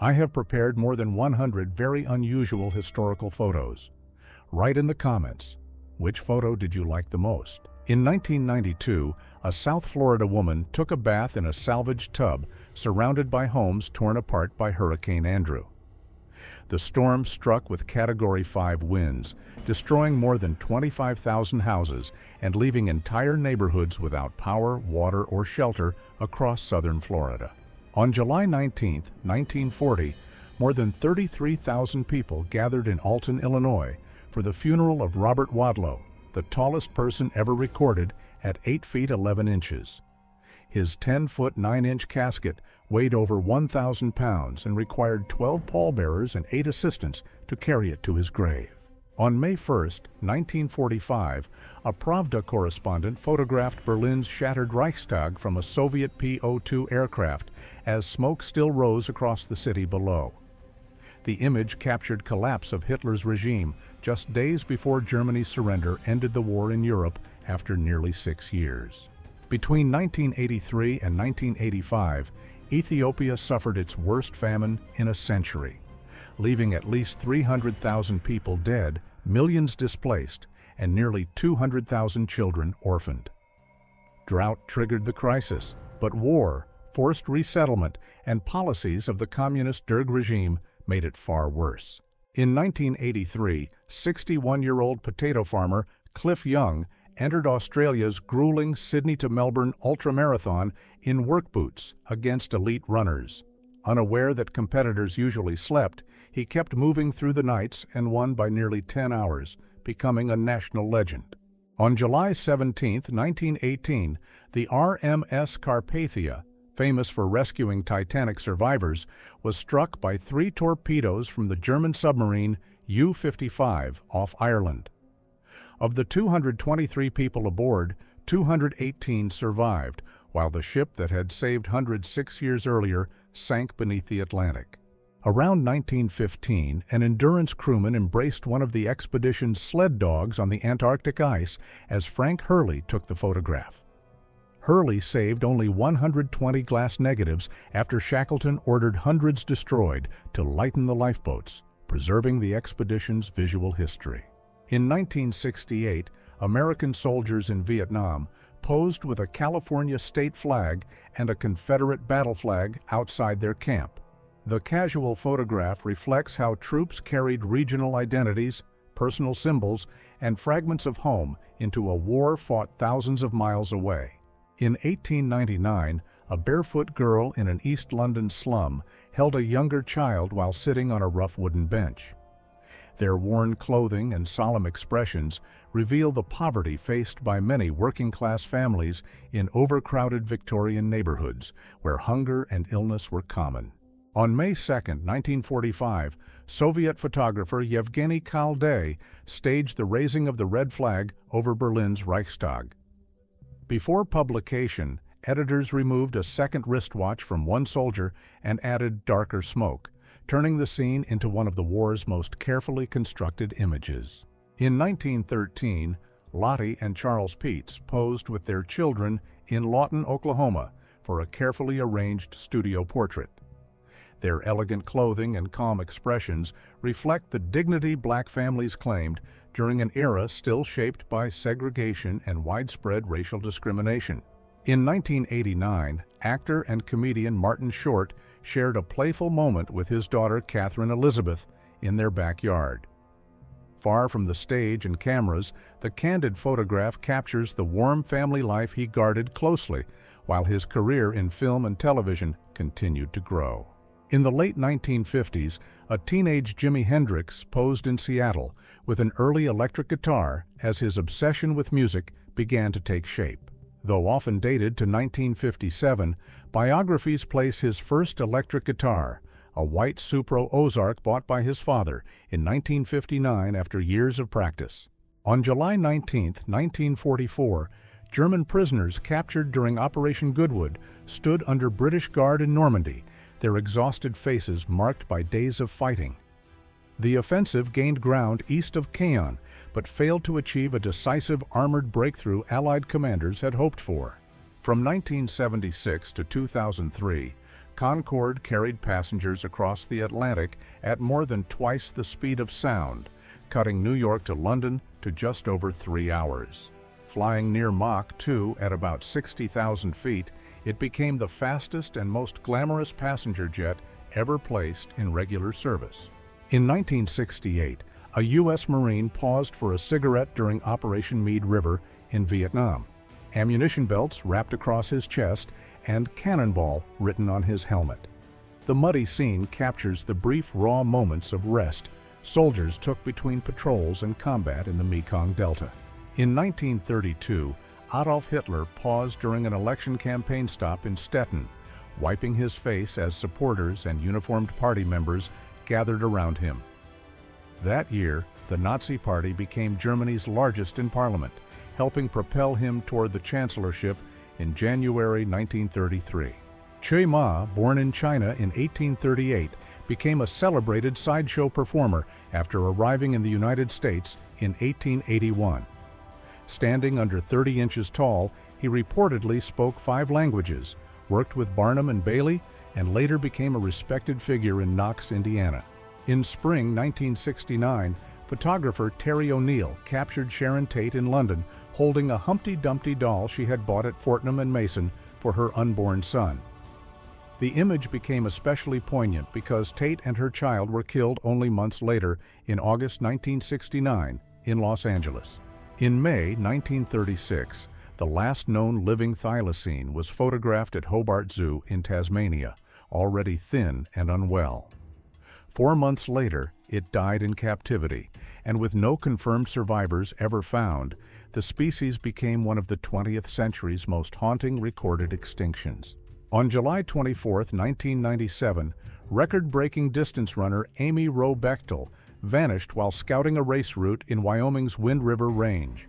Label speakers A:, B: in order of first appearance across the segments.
A: I have prepared more than 100 very unusual historical photos. Write in the comments, which photo did you like the most? In 1992, a South Florida woman took a bath in a salvaged tub surrounded by homes torn apart by Hurricane Andrew. The storm struck with Category 5 winds, destroying more than 25,000 houses and leaving entire neighborhoods without power, water, or shelter across southern Florida. On July 19, 1940, more than 33,000 people gathered in Alton, Illinois, for the funeral of Robert Wadlow, the tallest person ever recorded at 8 feet 11 inches. His 10-foot 9-inch casket weighed over 1,000 pounds and required 12 pallbearers and 8 assistants to carry it to his grave. On May 1, 1945, a Pravda correspondent photographed Berlin's shattered Reichstag from a Soviet P-02 aircraft as smoke still rose across the city below. The image captured collapse of Hitler's regime just days before Germany's surrender ended the war in Europe after nearly 6 years. Between 1983 and 1985, Ethiopia suffered its worst famine in a century, leaving at least 300,000 people dead, millions displaced, and nearly 200,000 children orphaned. Drought triggered the crisis, but war, forced resettlement, and policies of the communist Derg regime made it far worse. In 1983, 61-year-old potato farmer Cliff Young entered Australia's grueling Sydney to Melbourne ultramarathon in work boots against elite runners. Unaware that competitors usually slept, he kept moving through the nights and won by nearly 10 hours, becoming a national legend. On July 17, 1918, the RMS Carpathia, famous for rescuing Titanic survivors, was struck by 3 torpedoes from the German submarine U-55 off Ireland. Of the 223 people aboard, 218 survived, while the ship that had saved hundreds 6 years earlier sank beneath the Atlantic. Around 1915, an endurance crewman embraced one of the expedition's sled dogs on the Antarctic ice as Frank Hurley took the photograph. Hurley saved only 120 glass negatives after Shackleton ordered hundreds destroyed to lighten the lifeboats, preserving the expedition's visual history. In 1968, American soldiers in Vietnam posed with a California state flag and a Confederate battle flag outside their camp. The casual photograph reflects how troops carried regional identities, personal symbols, and fragments of home into a war fought thousands of miles away. In 1899, a barefoot girl in an East London slum held a younger child while sitting on a rough wooden bench. Their worn clothing and solemn expressions reveal the poverty faced by many working-class families in overcrowded Victorian neighborhoods where hunger and illness were common. On May 2, 1945, Soviet photographer Yevgeny Khalday staged the raising of the red flag over Berlin's Reichstag. Before publication, editors removed a second wristwatch from one soldier and added darker smoke, turning the scene into one of the war's most carefully constructed images. In 1913, Lottie and Charles Peets posed with their children in Lawton, Oklahoma, for a carefully arranged studio portrait. Their elegant clothing and calm expressions reflect the dignity Black families claimed during an era still shaped by segregation and widespread racial discrimination. In 1989, actor and comedian Martin Short shared a playful moment with his daughter Catherine Elizabeth in their backyard. Far from the stage and cameras, the candid photograph captures the warm family life he guarded closely while his career in film and television continued to grow. In the late 1950s, a teenage Jimi Hendrix posed in Seattle with an early electric guitar as his obsession with music began to take shape. Though often dated to 1957, biographies place his first electric guitar, a white Supro Ozark bought by his father, in 1959 after years of practice. On July 19, 1944, German prisoners captured during Operation Goodwood stood under British guard in Normandy, their exhausted faces marked by days of fighting. The offensive gained ground east of Caen, but failed to achieve a decisive armored breakthrough Allied commanders had hoped for. From 1976 to 2003, Concorde carried passengers across the Atlantic at more than twice the speed of sound, cutting New York to London to just over 3 hours. Flying near Mach 2 at about 60,000 feet, it became the fastest and most glamorous passenger jet ever placed in regular service. In 1968, a U.S. Marine paused for a cigarette during Operation Meade River in Vietnam. Ammunition belts wrapped across his chest and "Cannonball" written on his helmet. The muddy scene captures the brief, raw moments of rest soldiers took between patrols and combat in the Mekong Delta. In 1932, Adolf Hitler paused during an election campaign stop in Stettin, wiping his face as supporters and uniformed party members gathered around him. That year, the Nazi Party became Germany's largest in parliament, helping propel him toward the chancellorship in January 1933. Che Ma, born in China in 1838, became a celebrated sideshow performer after arriving in the United States in 1881. Standing under 30 inches tall, he reportedly spoke 5 languages, worked with Barnum and Bailey, and later became a respected figure in Knox, Indiana. In spring 1969, photographer Terry O'Neill captured Sharon Tate in London holding a Humpty Dumpty doll she had bought at Fortnum and Mason for her unborn son. The image became especially poignant because Tate and her child were killed only months later in August 1969 in Los Angeles. In May 1936, the last known living thylacine was photographed at Hobart Zoo in Tasmania, already thin and unwell. 4 months later, it died in captivity, and with no confirmed survivors ever found, the species became one of the 20th century's most haunting recorded extinctions. On July 24, 1997, record-breaking distance runner Amy Roe Bechtel vanished while scouting a race route in Wyoming's Wind River Range.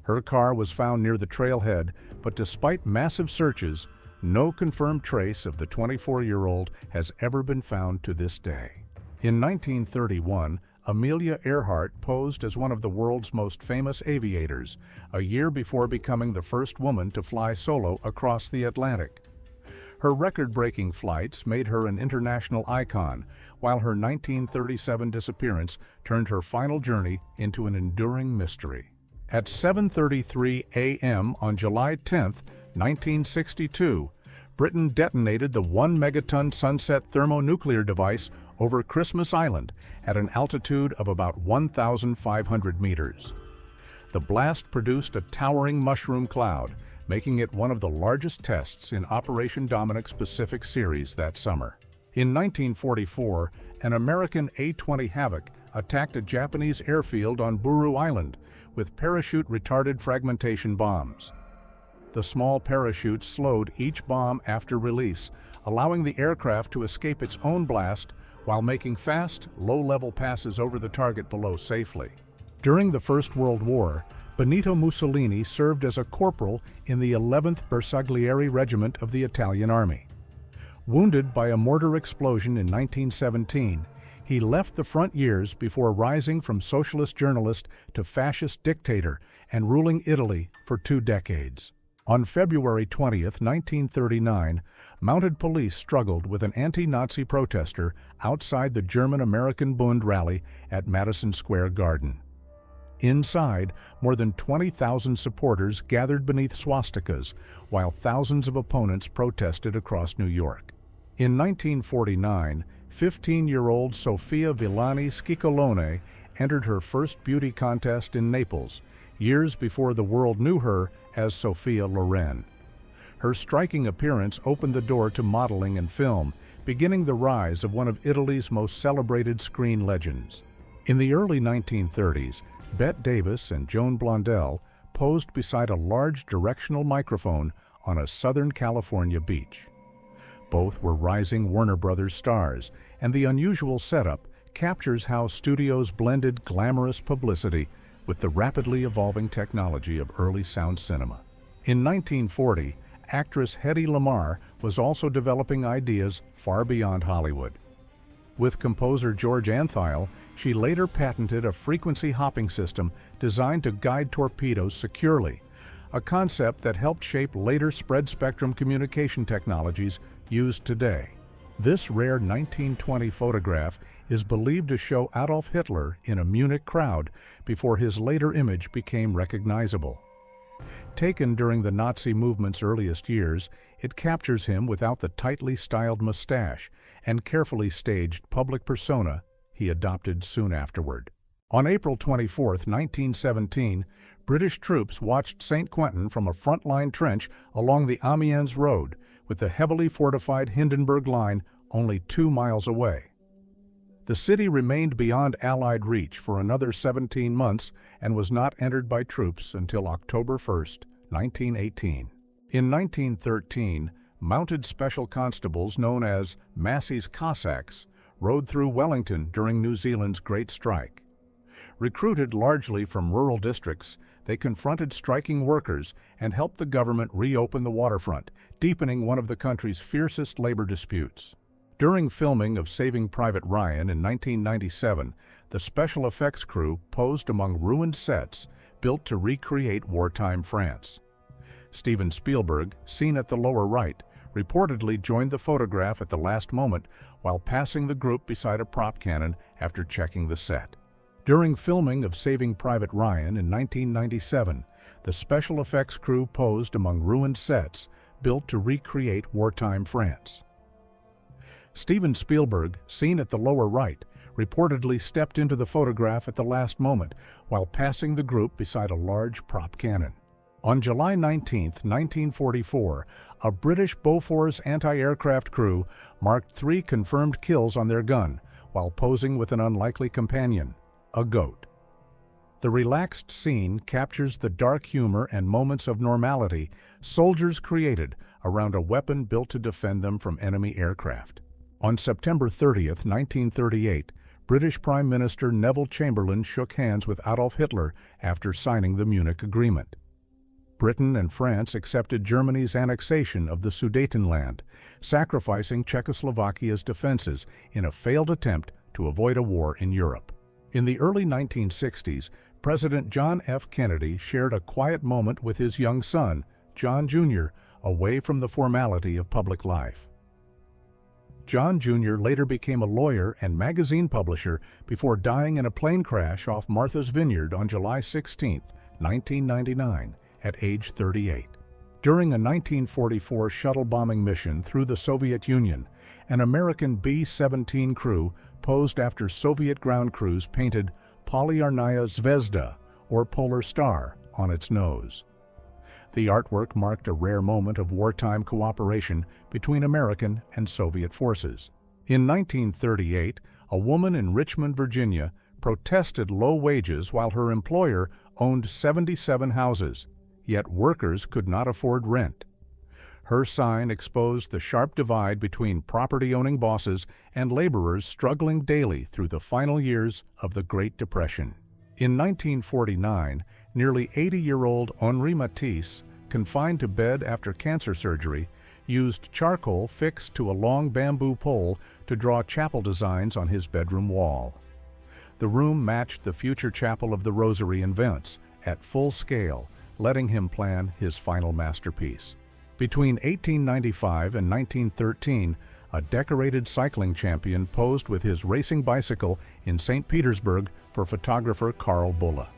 A: Her car was found near the trailhead, but despite massive searches, no confirmed trace of the 24-year-old has ever been found to this day. In 1931, Amelia Earhart posed as one of the world's most famous aviators, a year before becoming the first woman to fly solo across the Atlantic. Her record-breaking flights made her an international icon, while her 1937 disappearance turned her final journey into an enduring mystery. At 7:33 a.m. on July 10, 1962, Britain detonated the 1-megaton Sunset thermonuclear device over Christmas Island at an altitude of about 1,500 meters. The blast produced a towering mushroom cloud, making it one of the largest tests in Operation Dominic's Pacific series that summer. In 1944, an American A-20 Havoc attacked a Japanese airfield on Buru Island with parachute-retarded fragmentation bombs. The small parachute slowed each bomb after release, allowing the aircraft to escape its own blast while making fast, low-level passes over the target below safely. During the First World War, Benito Mussolini served as a corporal in the 11th Bersaglieri Regiment of the Italian Army. Wounded by a mortar explosion in 1917, he left the front years before rising from socialist journalist to fascist dictator and ruling Italy for 2 decades. On February 20, 1939, mounted police struggled with an anti-Nazi protester outside the German-American Bund rally at Madison Square Garden. Inside, more than 20,000 supporters gathered beneath swastikas, while thousands of opponents protested across New York. In 1949, 15-year-old Sofia Villani Schiccolone entered her first beauty contest in Naples, years before the world knew her as Sophia Loren. Her striking appearance opened the door to modeling and film, beginning the rise of one of Italy's most celebrated screen legends. In the early 1930s, Bette Davis and Joan Blondell posed beside a large directional microphone on a Southern California beach. Both were rising Warner Brothers stars, and the unusual setup captures how studios blended glamorous publicity with the rapidly evolving technology of early sound cinema. In 1940, actress Hedy Lamarr was also developing ideas far beyond Hollywood. With composer George Antheil, she later patented a frequency hopping system designed to guide torpedoes securely, a concept that helped shape later spread-spectrum communication technologies used today. This rare 1920 photograph is believed to show Adolf Hitler in a Munich crowd before his later image became recognizable. Taken during the Nazi movement's earliest years, it captures him without the tightly styled mustache and carefully staged public persona he adopted soon afterward. On April 24, 1917, British troops watched St. Quentin from a front-line trench along the Amiens Road, with the heavily fortified Hindenburg Line only 2 miles away. The city remained beyond Allied reach for another 17 months and was not entered by troops until October 1, 1918. In 1913, mounted special constables known as Massey's Cossacks rode through Wellington during New Zealand's Great Strike. Recruited largely from rural districts, they confronted striking workers and helped the government reopen the waterfront, deepening one of the country's fiercest labor disputes. During filming of Saving Private Ryan in 1997, the special effects crew posed among ruined sets built to recreate wartime France. Steven Spielberg, seen at the lower right, reportedly joined the photograph at the last moment while passing the group beside a prop cannon after checking the set. During filming of Saving Private Ryan in 1997, the special effects crew posed among ruined sets built to recreate wartime France. Steven Spielberg, seen at the lower right, reportedly stepped into the photograph at the last moment while passing the group beside a large prop cannon. On July 19, 1944, a British Bofors anti-aircraft crew marked 3 confirmed kills on their gun while posing with an unlikely companion, a goat. The relaxed scene captures the dark humor and moments of normality soldiers created around a weapon built to defend them from enemy aircraft. On September 30, 1938, British Prime Minister Neville Chamberlain shook hands with Adolf Hitler after signing the Munich Agreement. Britain and France accepted Germany's annexation of the Sudetenland, sacrificing Czechoslovakia's defenses in a failed attempt to avoid a war in Europe. In the early 1960s, President John F. Kennedy shared a quiet moment with his young son, John Jr., away from the formality of public life. John Jr. later became a lawyer and magazine publisher before dying in a plane crash off Martha's Vineyard on July 16, 1999, at age 38. During a 1944 shuttle bombing mission through the Soviet Union, an American B-17 crew posed after Soviet ground crews painted Polyarnaya Zvezda, or Polar Star, on its nose. The artwork marked a rare moment of wartime cooperation between American and Soviet forces. In 1938, a woman in Richmond, Virginia, protested low wages while her employer owned 77 houses, yet workers could not afford rent. Her sign exposed the sharp divide between property-owning bosses and laborers struggling daily through the final years of the Great Depression. In 1949, nearly 80-year-old Henri Matisse, confined to bed after cancer surgery, used charcoal fixed to a long bamboo pole to draw chapel designs on his bedroom wall. The room matched the future chapel of the Rosary in Vence at full scale, letting him plan his final masterpiece. Between 1895 and 1913, a decorated cycling champion posed with his racing bicycle in St. Petersburg for photographer Karl Bulla.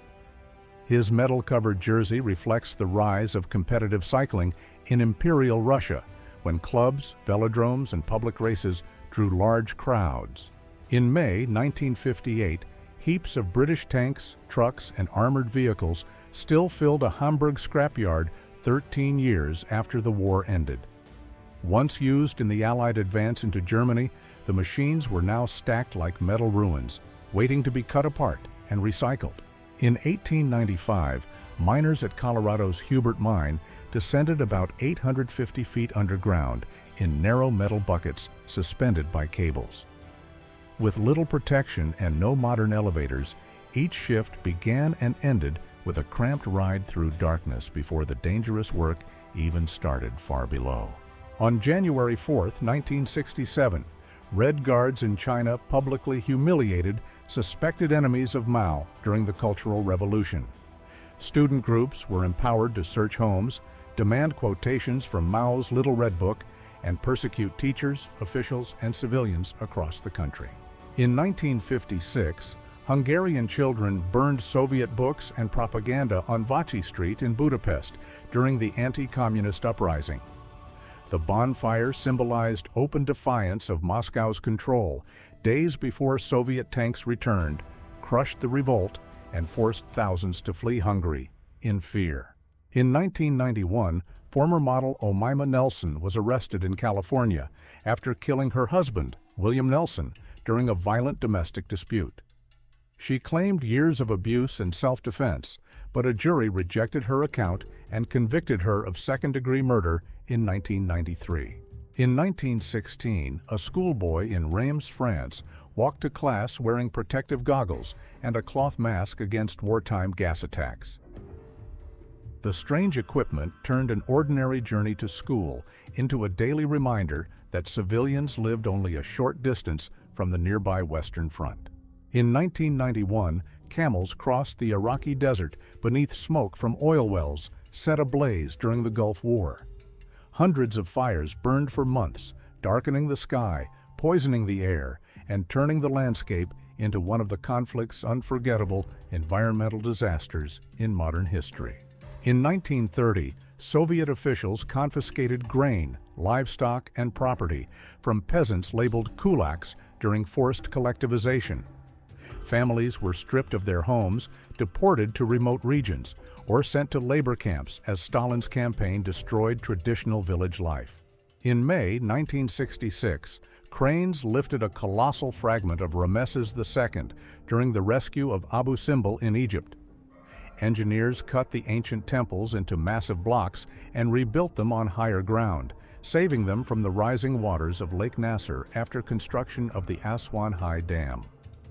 A: His metal-covered jersey reflects the rise of competitive cycling in Imperial Russia, when clubs, velodromes, and public races drew large crowds. In May 1958, heaps of British tanks, trucks, and armored vehicles still filled a Hamburg scrapyard 13 years after the war ended. Once used in the Allied advance into Germany, the machines were now stacked like metal ruins, waiting to be cut apart and recycled. In 1895, miners at Colorado's Hubert Mine descended about 850 feet underground in narrow metal buckets suspended by cables. With little protection and no modern elevators, each shift began and ended with a cramped ride through darkness before the dangerous work even started far below. On January 4, 1967, Red Guards in China publicly humiliated suspected enemies of Mao during the Cultural Revolution. Student groups were empowered to search homes, demand quotations from Mao's Little Red Book, and persecute teachers, officials, and civilians across the country. In 1956, Hungarian children burned Soviet books and propaganda on Váci Street in Budapest during the anti-communist uprising. The bonfire symbolized open defiance of Moscow's control days before Soviet tanks returned, crushed the revolt, and forced thousands to flee Hungary in fear. In 1991, former model Omaima Nelson was arrested in California after killing her husband, William Nelson, during a violent domestic dispute. She claimed years of abuse and self-defense, but a jury rejected her account and convicted her of second-degree murder in 1993. In 1916, a schoolboy in Reims, France, walked to class wearing protective goggles and a cloth mask against wartime gas attacks. The strange equipment turned an ordinary journey to school into a daily reminder that civilians lived only a short distance from the nearby Western Front. In 1991, camels crossed the Iraqi desert beneath smoke from oil wells set ablaze during the Gulf War. Hundreds of fires burned for months, darkening the sky, poisoning the air, and turning the landscape into one of the conflict's unforgettable environmental disasters in modern history. In 1930, Soviet officials confiscated grain, livestock, and property from peasants labeled kulaks during forced collectivization. Families were stripped of their homes, deported to remote regions, or sent to labor camps as Stalin's campaign destroyed traditional village life. In May 1966, cranes lifted a colossal fragment of Ramesses II during the rescue of Abu Simbel in Egypt. Engineers cut the ancient temples into massive blocks and rebuilt them on higher ground, saving them from the rising waters of Lake Nasser after construction of the Aswan High Dam.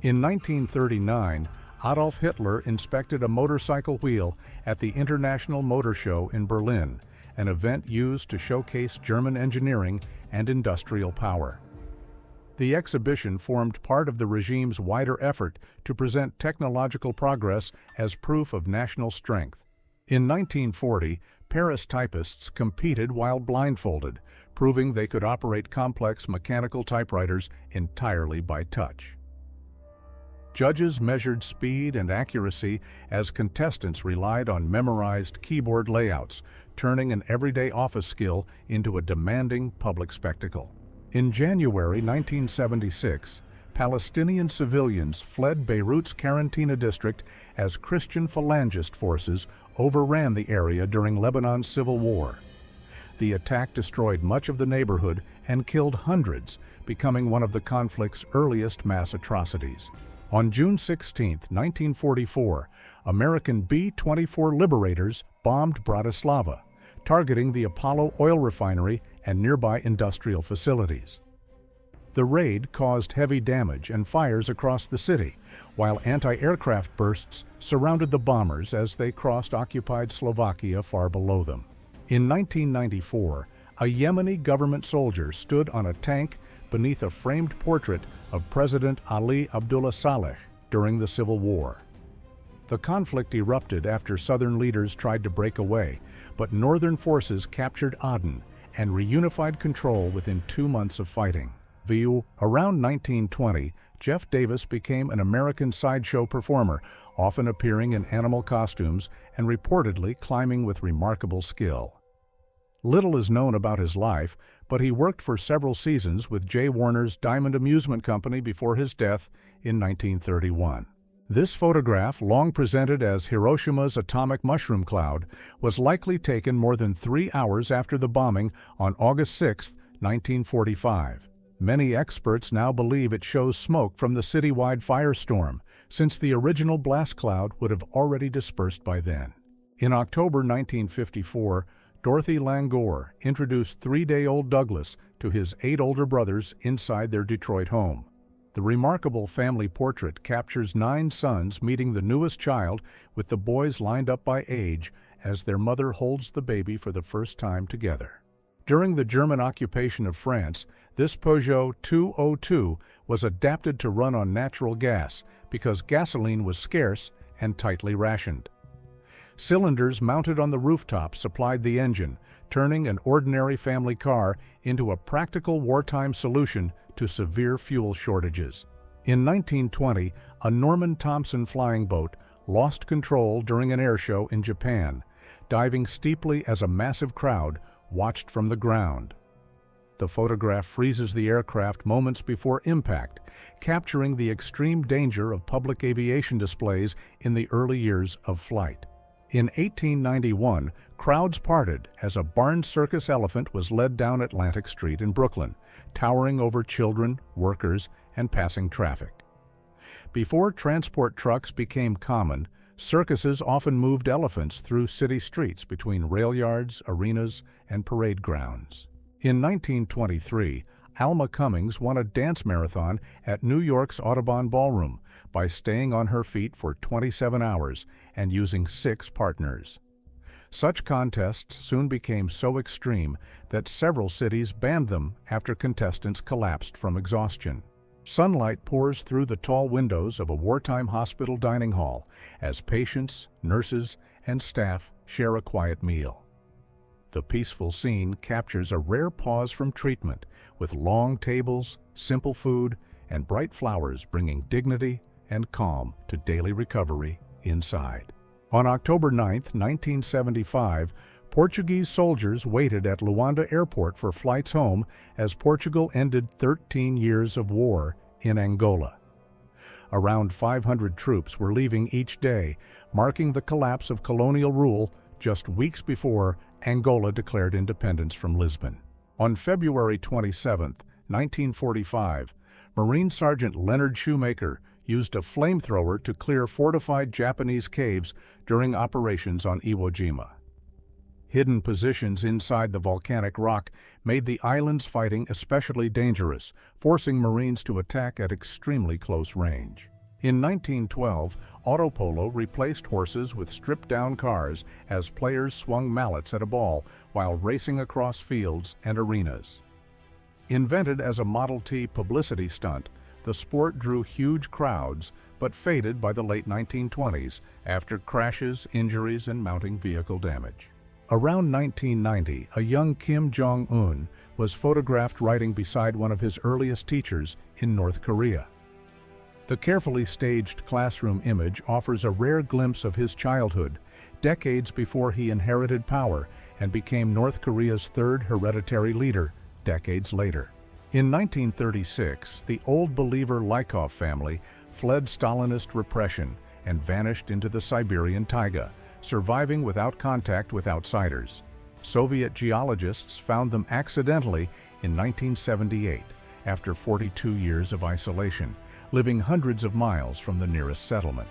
A: In 1939, Adolf Hitler inspected a motorcycle wheel at the International Motor Show in Berlin, an event used to showcase German engineering and industrial power. The exhibition formed part of the regime's wider effort to present technological progress as proof of national strength. In 1940, Paris typists competed while blindfolded, proving they could operate complex mechanical typewriters entirely by touch. Judges measured speed and accuracy as contestants relied on memorized keyboard layouts, turning an everyday office skill into a demanding public spectacle. In January 1976, Palestinian civilians fled Beirut's Karantina district as Christian Phalangist forces overran the area during Lebanon's civil war. The attack destroyed much of the neighborhood and killed hundreds, becoming one of the conflict's earliest mass atrocities. On June 16, 1944, American B-24 Liberators bombed Bratislava, targeting the Apollo oil refinery and nearby industrial facilities. The raid caused heavy damage and fires across the city, while anti-aircraft bursts surrounded the bombers as they crossed occupied Slovakia far below them. In 1994, a Yemeni government soldier stood on a tank beneath a framed portrait of President Ali Abdullah Saleh during the Civil War. The conflict erupted after Southern leaders tried to break away, but Northern forces captured Aden and reunified control within 2 months of fighting. Around 1920, Jeff Davis became an American sideshow performer, often appearing in animal costumes and reportedly climbing with remarkable skill. Little is known about his life, but he worked for several seasons with Jay Warner's Diamond Amusement Company before his death in 1931. This photograph, long presented as Hiroshima's atomic mushroom cloud, was likely taken more than 3 hours after the bombing on August 6, 1945. Many experts now believe it shows smoke from the citywide firestorm, since the original blast cloud would have already dispersed by then. In October 1954, Dorothy Langore introduced 3-day-old Douglas to his 8 older brothers inside their Detroit home. The remarkable family portrait captures 9 sons meeting the newest child, with the boys lined up by age as their mother holds the baby for the first time together. During the German occupation of France, this Peugeot 202 was adapted to run on natural gas because gasoline was scarce and tightly rationed. Cylinders mounted on the rooftop supplied the engine, turning an ordinary family car into a practical wartime solution to severe fuel shortages. In 1920, a Norman Thompson flying boat lost control during an air show in Japan, diving steeply as a massive crowd watched from the ground. The photograph freezes the aircraft moments before impact, capturing the extreme danger of public aviation displays in the early years of flight. In 1891, crowds parted as a barn circus elephant was led down Atlantic Street in Brooklyn, towering over children, workers, and passing traffic. Before transport trucks became common, circuses often moved elephants through city streets between rail yards, arenas, and parade grounds. In 1923, Alma Cummings won a dance marathon at New York's Audubon Ballroom by staying on her feet for 27 hours and using 6 partners. Such contests soon became so extreme that several cities banned them after contestants collapsed from exhaustion. Sunlight pours through the tall windows of a wartime hospital dining hall as patients, nurses, and staff share a quiet meal. The peaceful scene captures a rare pause from treatment, with long tables, simple food, and bright flowers bringing dignity and calm to daily recovery inside. On October 9, 1975, Portuguese soldiers waited at Luanda Airport for flights home as Portugal ended 13 years of war in Angola. Around 500 troops were leaving each day, marking the collapse of colonial rule just weeks before Angola declared independence from Lisbon. On February 27, 1945, Marine Sergeant Leonard Shoemaker used a flamethrower to clear fortified Japanese caves during operations on Iwo Jima. Hidden positions inside the volcanic rock made the island's fighting especially dangerous, forcing Marines to attack at extremely close range. In 1912, auto polo replaced horses with stripped-down cars as players swung mallets at a ball while racing across fields and arenas. Invented as a Model T publicity stunt, the sport drew huge crowds but faded by the late 1920s after crashes, injuries, and mounting vehicle damage. Around 1990, a young Kim Jong-un was photographed riding beside one of his earliest teachers in North Korea. The carefully staged classroom image offers a rare glimpse of his childhood, decades before he inherited power and became North Korea's third hereditary leader decades later. In 1936, the Old Believer Lykov family fled Stalinist repression and vanished into the Siberian taiga, surviving without contact with outsiders. Soviet geologists found them accidentally in 1978, after 42 years of isolation, living hundreds of miles from the nearest settlement.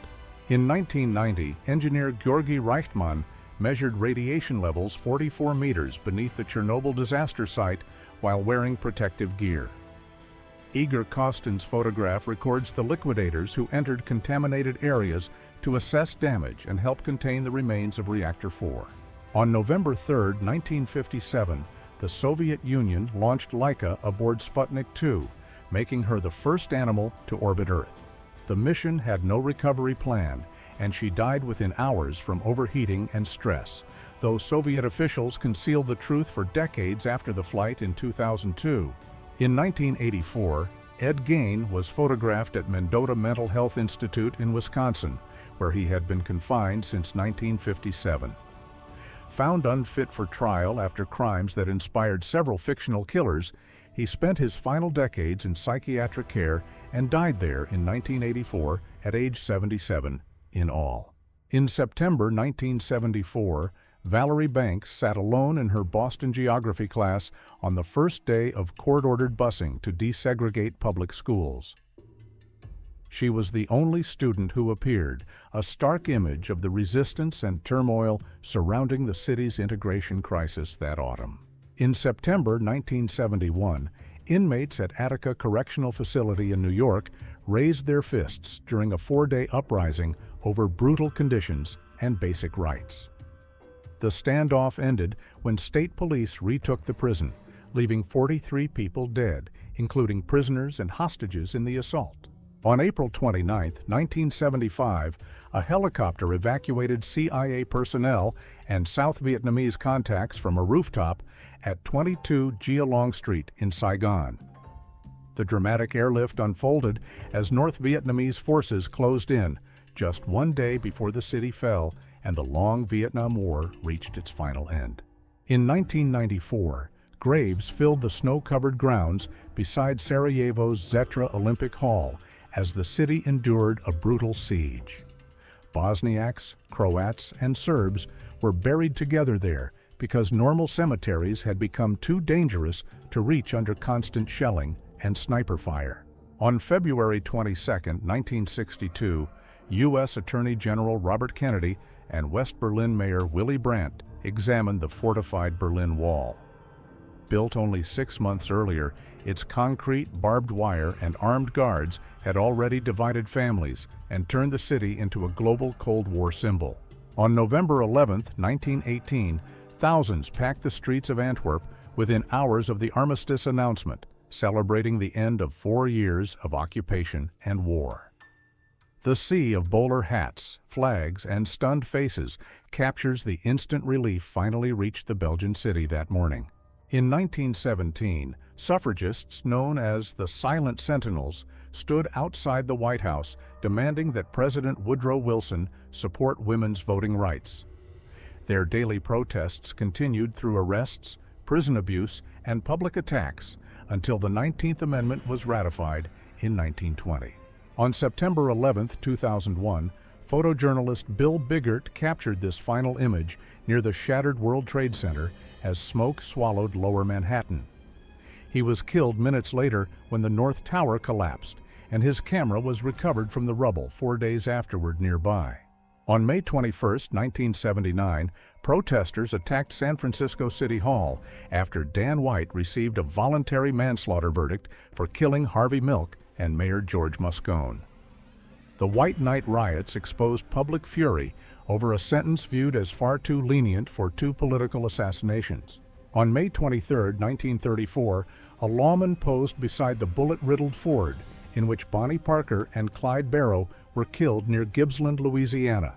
A: In 1990, engineer Georgy Reichtman measured radiation levels 44 meters beneath the Chernobyl disaster site while wearing protective gear. Igor Kostin's photograph records the liquidators who entered contaminated areas to assess damage and help contain the remains of Reactor 4. On November 3, 1957, the Soviet Union launched Laika aboard Sputnik 2, making her the first animal to orbit Earth. The mission had no recovery plan, and she died within hours from overheating and stress, though Soviet officials concealed the truth for decades after the flight in 2002. In 1984, Ed Gain was photographed at Mendota Mental Health Institute in Wisconsin, where he had been confined since 1957. Found unfit for trial after crimes that inspired several fictional killers, he spent his final decades in psychiatric care and died there in 1984 at age 77 in all. In September 1974, Valerie Banks sat alone in her Boston geography class on the first day of court-ordered busing to desegregate public schools. She was the only student who appeared, a stark image of the resistance and turmoil surrounding the city's integration crisis that autumn. In September 1971, inmates at Attica Correctional Facility in New York raised their fists during a 4-day uprising over brutal conditions and basic rights. The standoff ended when state police retook the prison, leaving 43 people dead, including prisoners and hostages in the assault. On April 29, 1975, a helicopter evacuated CIA personnel and South Vietnamese contacts from a rooftop at 22 Gia Long Street in Saigon. The dramatic airlift unfolded as North Vietnamese forces closed in, just one day before the city fell and the long Vietnam War reached its final end. In 1994, graves filled the snow-covered grounds beside Sarajevo's Zetra Olympic Hall as the city endured a brutal siege. Bosniaks, Croats, and Serbs were buried together there because normal cemeteries had become too dangerous to reach under constant shelling and sniper fire. On February 22, 1962, U.S. Attorney General Robert Kennedy and West Berlin Mayor Willy Brandt examined the fortified Berlin Wall. Built only 6 months earlier, its concrete, barbed wire, and armed guards had already divided families and turned the city into a global Cold War symbol. On November 11, 1918, thousands packed the streets of Antwerp within hours of the armistice announcement, celebrating the end of 4 years of occupation and war. The sea of bowler hats, flags, and stunned faces captures the instant relief finally reached the Belgian city that morning. In 1917, suffragists known as the Silent Sentinels stood outside the White House demanding that President Woodrow Wilson support women's voting rights. Their daily protests continued through arrests, prison abuse, and public attacks until the 19th Amendment was ratified in 1920. On September 11, 2001, photojournalist Bill Biggert captured this final image near the shattered World Trade Center as smoke swallowed Lower Manhattan. He was killed minutes later when the North Tower collapsed, and his camera was recovered from the rubble 4 days afterward nearby. On May 21, 1979, protesters attacked San Francisco City Hall after Dan White received a voluntary manslaughter verdict for killing Harvey Milk and Mayor George Moscone. The White Night riots exposed public fury over a sentence viewed as far too lenient for 2 political assassinations. On May 23, 1934, a lawman posed beside the bullet-riddled Ford in which Bonnie Parker and Clyde Barrow were killed near Gibbsland, Louisiana.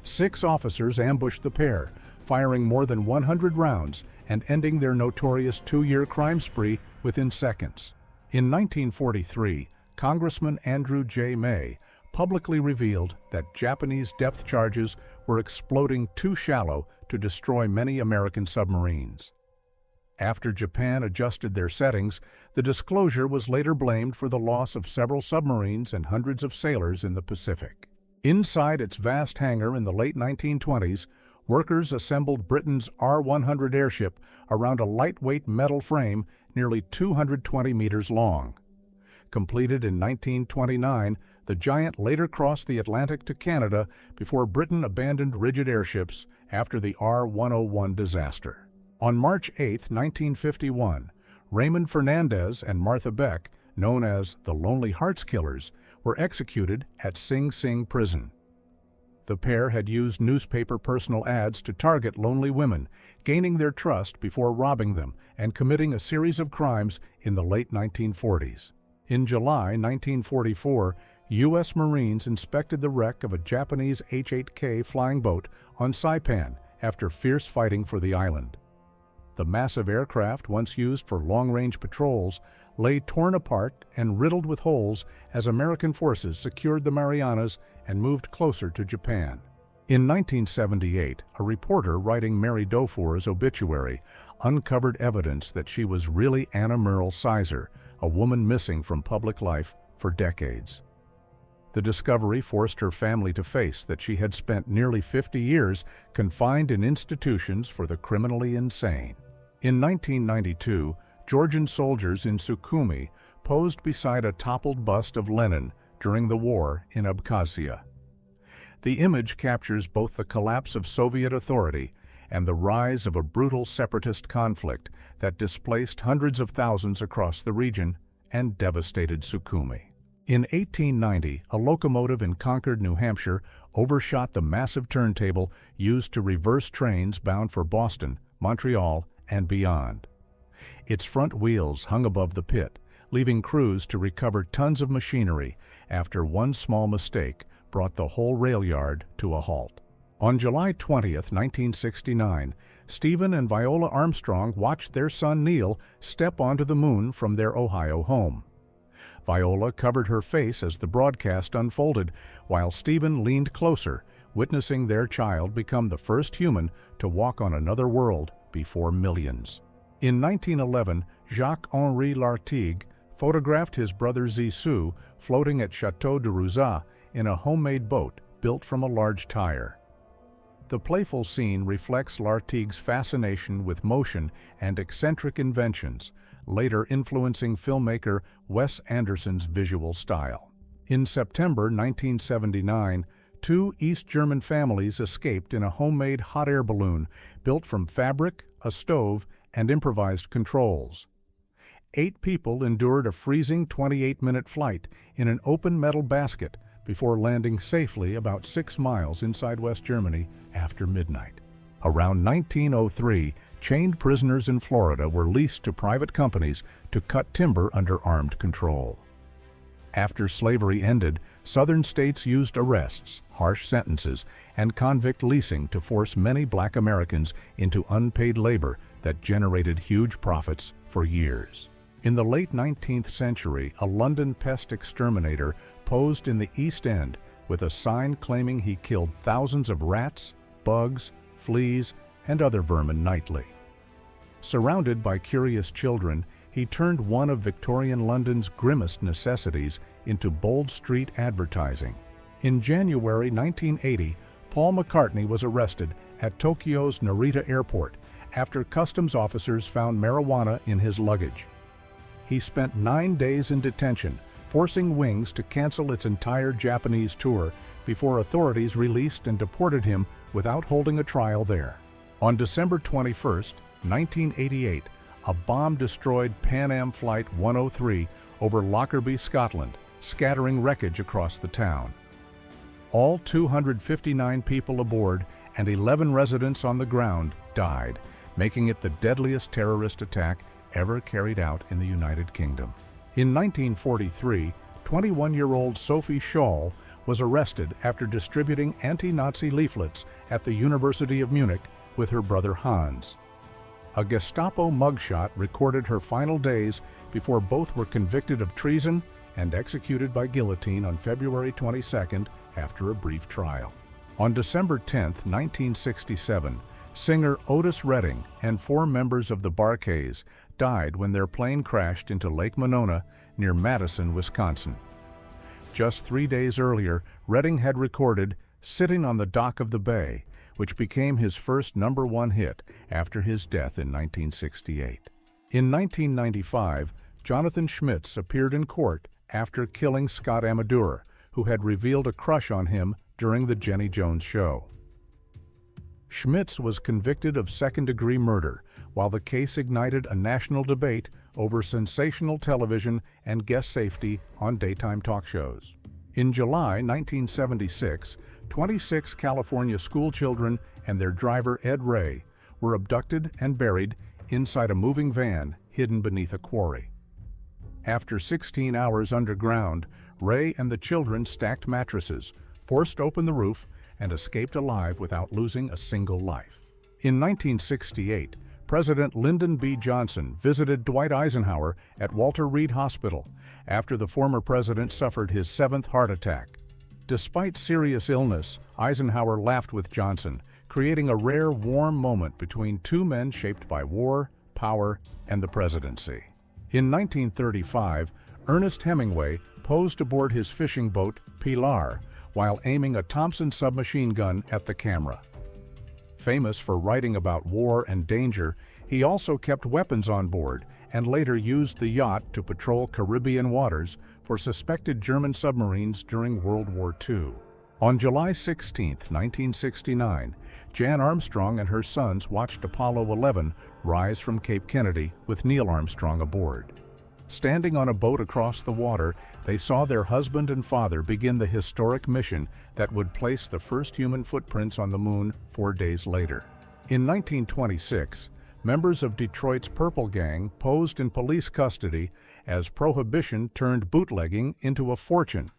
A: 6 officers ambushed the pair, firing more than 100 rounds and ending their notorious 2-year crime spree within seconds. In 1943, Congressman Andrew J. May publicly revealed that Japanese depth charges were exploding too shallow to destroy many American submarines. After Japan adjusted their settings, the disclosure was later blamed for the loss of several submarines and hundreds of sailors in the Pacific. Inside its vast hangar in the late 1920s, workers assembled Britain's R-100 airship around a lightweight metal frame nearly 220 meters long. Completed in 1929, the giant later crossed the Atlantic to Canada before Britain abandoned rigid airships after the R-101 disaster. On March 8, 1951, Raymond Fernandez and Martha Beck, known as the Lonely Hearts Killers, were executed at Sing Sing Prison. The pair had used newspaper personal ads to target lonely women, gaining their trust before robbing them and committing a series of crimes in the late 1940s. In July 1944, U.S. Marines inspected the wreck of a Japanese H-8K flying boat on Saipan after fierce fighting for the island. The massive aircraft, once used for long-range patrols, lay torn apart and riddled with holes as American forces secured the Marianas and moved closer to Japan. In 1978, a reporter writing Mary Dofour's obituary uncovered evidence that she was really Anna Merle Sizer, a woman missing from public life for decades. The discovery forced her family to face that she had spent nearly 50 years confined in institutions for the criminally insane. In 1992, Georgian soldiers in Sukhumi posed beside a toppled bust of Lenin during the war in Abkhazia. The image captures both the collapse of Soviet authority and the rise of a brutal separatist conflict that displaced hundreds of thousands across the region and devastated Sukhumi. In 1890, a locomotive in Concord, New Hampshire, overshot the massive turntable used to reverse trains bound for Boston, Montreal, and beyond. Its front wheels hung above the pit, leaving crews to recover tons of machinery after one small mistake brought the whole rail yard to a halt. On July 20th, 1969, Stephen and Viola Armstrong watched their son Neil step onto the moon from their Ohio home. Viola covered her face as the broadcast unfolded, while Stephen leaned closer, witnessing their child become the first human to walk on another world before millions. In 1911, Jacques-Henri Lartigue photographed his brother Zissou floating at Château de Rouzat in a homemade boat built from a large tire. The playful scene reflects Lartigue's fascination with motion and eccentric inventions, later influencing filmmaker Wes Anderson's visual style. In September 1979, two East German families escaped in a homemade hot air balloon built from fabric, a stove, and improvised controls. 8 people endured a freezing 28-minute flight in an open metal basket before landing safely about 6 miles inside West Germany after midnight. Around 1903, chained prisoners in Florida were leased to private companies to cut timber under armed control. After slavery ended, Southern states used arrests, harsh sentences, and convict leasing to force many Black Americans into unpaid labor that generated huge profits for years. In the late 19th century, a London pest exterminator posed in the East End with a sign claiming he killed thousands of rats, bugs, fleas, and other vermin nightly. Surrounded by curious children, he turned one of Victorian London's grimmest necessities into bold street advertising. In January 1980, Paul McCartney was arrested at Tokyo's Narita Airport after customs officers found marijuana in his luggage. He spent 9 days in detention, forcing Wings to cancel its entire Japanese tour before authorities released and deported him without holding a trial there. On December 21, 1988, a bomb destroyed Pan Am Flight 103 over Lockerbie, Scotland, scattering wreckage across the town. All 259 people aboard and 11 residents on the ground died, making it the deadliest terrorist attack ever carried out in the United Kingdom. In 1943, 21-year-old Sophie Scholl was arrested after distributing anti-Nazi leaflets at the University of Munich with her brother Hans. A Gestapo mugshot recorded her final days before both were convicted of treason and executed by guillotine on February 22nd after a brief trial. On December 10, 1967, singer Otis Redding and 4 members of the Bar-Kays died when their plane crashed into Lake Monona near Madison, Wisconsin. Just 3 days earlier, Redding had recorded "Sitting on the Dock of the Bay," which became his first #1 hit after his death in 1968. In 1995, Jonathan Schmitz appeared in court after killing Scott Amador, who had revealed a crush on him during the Jenny Jones show. Schmitz was convicted of second-degree murder, while the case ignited a national debate over sensational television and guest safety on daytime talk shows. In July 1976, 26 California schoolchildren and their driver Ed Ray were abducted and buried inside a moving van hidden beneath a quarry. After 16 hours underground, Ray and the children stacked mattresses, forced open the roof, and escaped alive without losing a single life. In 1968, President Lyndon B. Johnson visited Dwight Eisenhower at Walter Reed Hospital after the former president suffered his 7th heart attack. Despite serious illness, Eisenhower laughed with Johnson, creating a rare, warm moment between two men shaped by war, power, and the presidency. In 1935, Ernest Hemingway posed aboard his fishing boat, Pilar, while aiming a Thompson submachine gun at the camera. Famous for writing about war and danger, he also kept weapons on board and later used the yacht to patrol Caribbean waters for suspected German submarines during World War II. On July 16, 1969, Jan Armstrong and her sons watched Apollo 11 rise from Cape Kennedy with Neil Armstrong aboard. Standing on a boat across the water, they saw their husband and father begin the historic mission that would place the first human footprints on the moon 4 days later. In 1926, members of Detroit's Purple Gang posed in police custody as prohibition turned bootlegging into a fortune.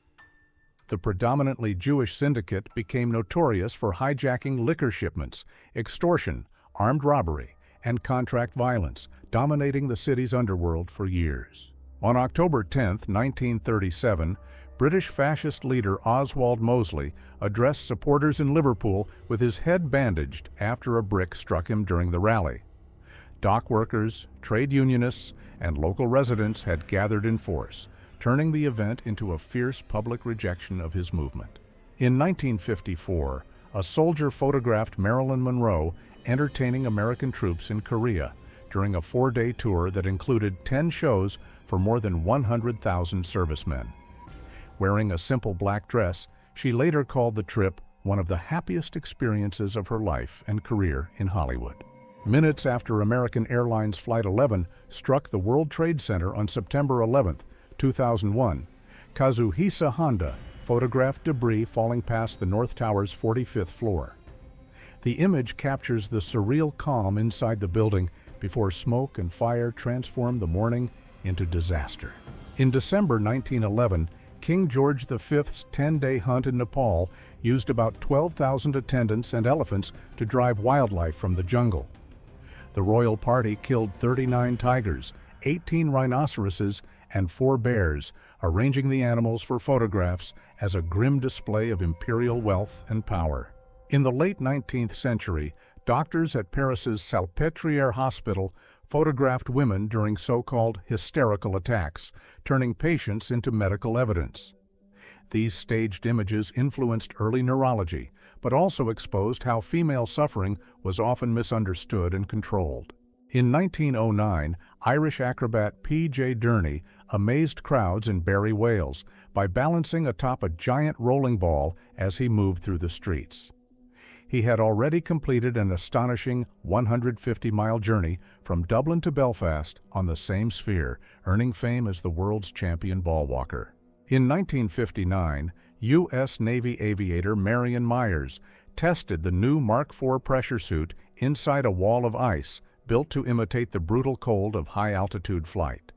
A: The predominantly Jewish syndicate became notorious for hijacking liquor shipments, extortion, armed robbery, and contract violence, dominating the city's underworld for years. On October 10, 1937, British fascist leader Oswald Mosley addressed supporters in Liverpool with his head bandaged after a brick struck him during the rally. Dock workers, trade unionists, and local residents had gathered in force, turning the event into a fierce public rejection of his movement. In 1954, a soldier photographed Marilyn Monroe entertaining American troops in Korea during a 4-day tour that included 10 shows for more than 100,000 servicemen. Wearing a simple black dress, she later called the trip one of the happiest experiences of her life and career in Hollywood. Minutes after American Airlines Flight 11 struck the World Trade Center on September 11, 2001, Kazuhisa Honda photographed debris falling past the North Tower's 45th floor. The image captures the surreal calm inside the building before smoke and fire transformed the morning into disaster. In December 1911, King George V's 10-day hunt in Nepal used about 12,000 attendants and elephants to drive wildlife from the jungle. The royal party killed 39 tigers, 18 rhinoceroses, and 4 bears, arranging the animals for photographs as a grim display of imperial wealth and power. In the late 19th century, doctors at Paris's Salpêtrière Hospital photographed women during so-called hysterical attacks, turning patients into medical evidence. These staged images influenced early neurology, but also exposed how female suffering was often misunderstood and controlled. In 1909, Irish acrobat P.J. Durney amazed crowds in Barry, Wales, by balancing atop a giant rolling ball as he moved through the streets. He had already completed an astonishing 150-mile journey from Dublin to Belfast on the same sphere, earning fame as the world's champion ball walker. In 1959, U.S. Navy aviator Marion Myers tested the new Mark IV pressure suit inside a wall of ice built to imitate the brutal cold of high-altitude flight.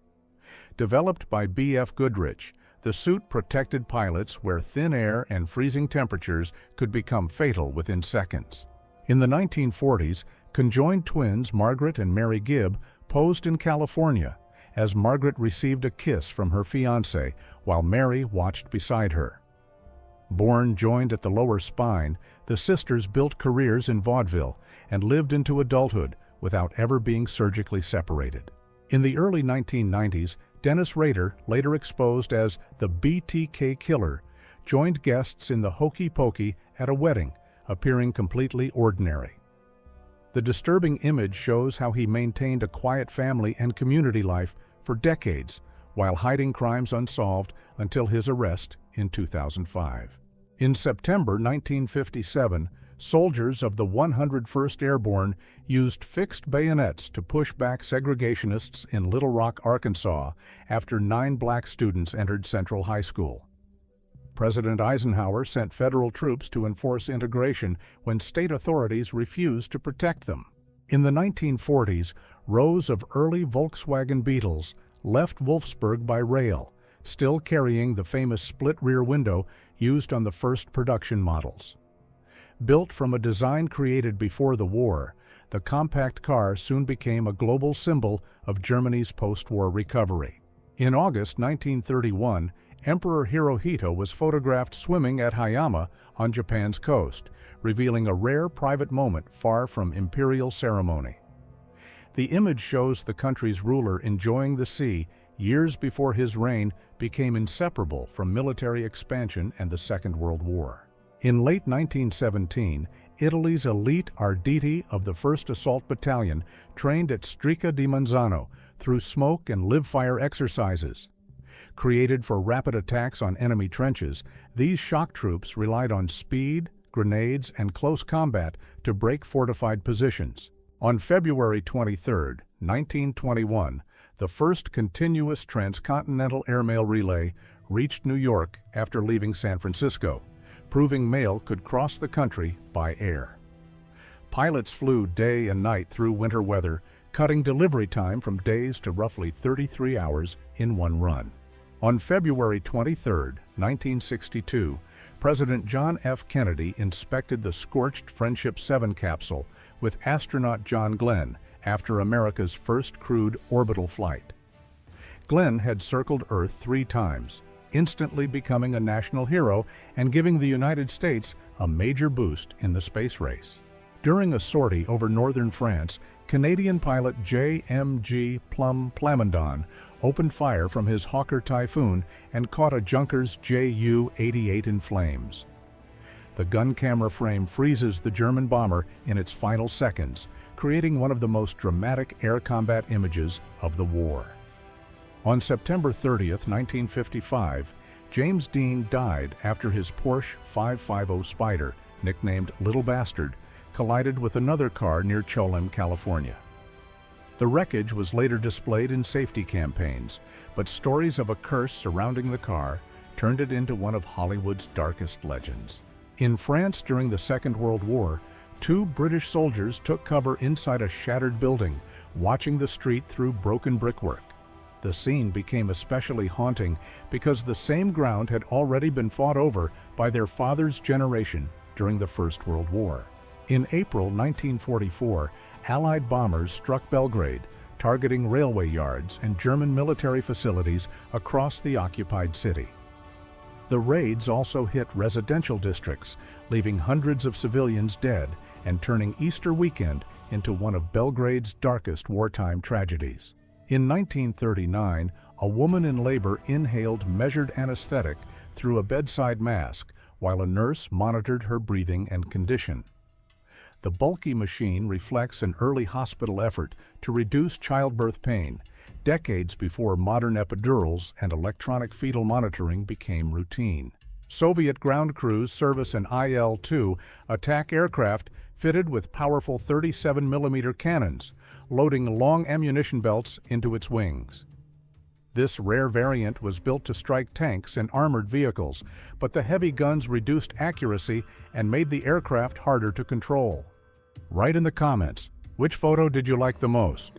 A: Developed by B.F. Goodrich, the suit protected pilots where thin air and freezing temperatures could become fatal within seconds. In the 1940s, conjoined twins Margaret and Mary Gibb posed in California as Margaret received a kiss from her fiancé while Mary watched beside her. Born joined at the lower spine, the sisters built careers in vaudeville and lived into adulthood without ever being surgically separated. In the early 1990s, Dennis Rader, later exposed as the BTK Killer, joined guests in the Hokey Pokey at a wedding, appearing completely ordinary. The disturbing image shows how he maintained a quiet family and community life for decades while hiding crimes unsolved until his arrest in 2005. In September 1957, soldiers of the 101st Airborne used fixed bayonets to push back segregationists in Little Rock, Arkansas, after 9 black students entered Central High School. President Eisenhower sent federal troops to enforce integration when state authorities refused to protect them. In the 1940s, rows of early Volkswagen Beetles left Wolfsburg by rail, still carrying the famous split rear window used on the first production models. Built from a design created before the war, the compact car soon became a global symbol of Germany's post-war recovery. In August 1931, Emperor Hirohito was photographed swimming at Hayama on Japan's coast, revealing a rare private moment far from imperial ceremony. The image shows the country's ruler enjoying the sea years before his reign became inseparable from military expansion and the Second World War. In late 1917, Italy's elite Arditi of the 1st Assault Battalion trained at Strica di Manzano through smoke and live-fire exercises. Created for rapid attacks on enemy trenches, these shock troops relied on speed, grenades, and close combat to break fortified positions. On February 23, 1921, the first continuous transcontinental airmail relay reached New York after leaving San Francisco, proving mail could cross the country by air. Pilots flew day and night through winter weather, cutting delivery time from days to roughly 33 hours in one run. On February 23, 1962, President John F. Kennedy inspected the scorched Friendship 7 capsule with astronaut John Glenn after America's first crewed orbital flight. Glenn had circled Earth 3 times, instantly becoming a national hero and giving the United States a major boost in the space race. During a sortie over northern France, Canadian pilot J.M.G. Plum Plamondon opened fire from his Hawker Typhoon and caught a Junkers Ju-88 in flames. The gun camera frame freezes the German bomber in its final seconds, creating one of the most dramatic air combat images of the war. On September 30, 1955, James Dean died after his Porsche 550 Spyder, nicknamed Little Bastard, collided with another car near Cholem, California. The wreckage was later displayed in safety campaigns, but stories of a curse surrounding the car turned it into one of Hollywood's darkest legends. In France during the Second World War, 2 British soldiers took cover inside a shattered building, watching the street through broken brickwork. The scene became especially haunting because the same ground had already been fought over by their father's generation during the First World War. In April 1944, Allied bombers struck Belgrade, targeting railway yards and German military facilities across the occupied city. The raids also hit residential districts, leaving hundreds of civilians dead and turning Easter weekend into one of Belgrade's darkest wartime tragedies. In 1939, a woman in labor inhaled measured anesthetic through a bedside mask while a nurse monitored her breathing and condition. The bulky machine reflects an early hospital effort to reduce childbirth pain, decades before modern epidurals and electronic fetal monitoring became routine. Soviet ground crews service an IL-2 attack aircraft fitted with powerful 37mm cannons, loading long ammunition belts into its wings. This rare variant was built to strike tanks and armored vehicles, but the heavy guns reduced accuracy and made the aircraft harder to control. Write in the comments, which photo did you like the most?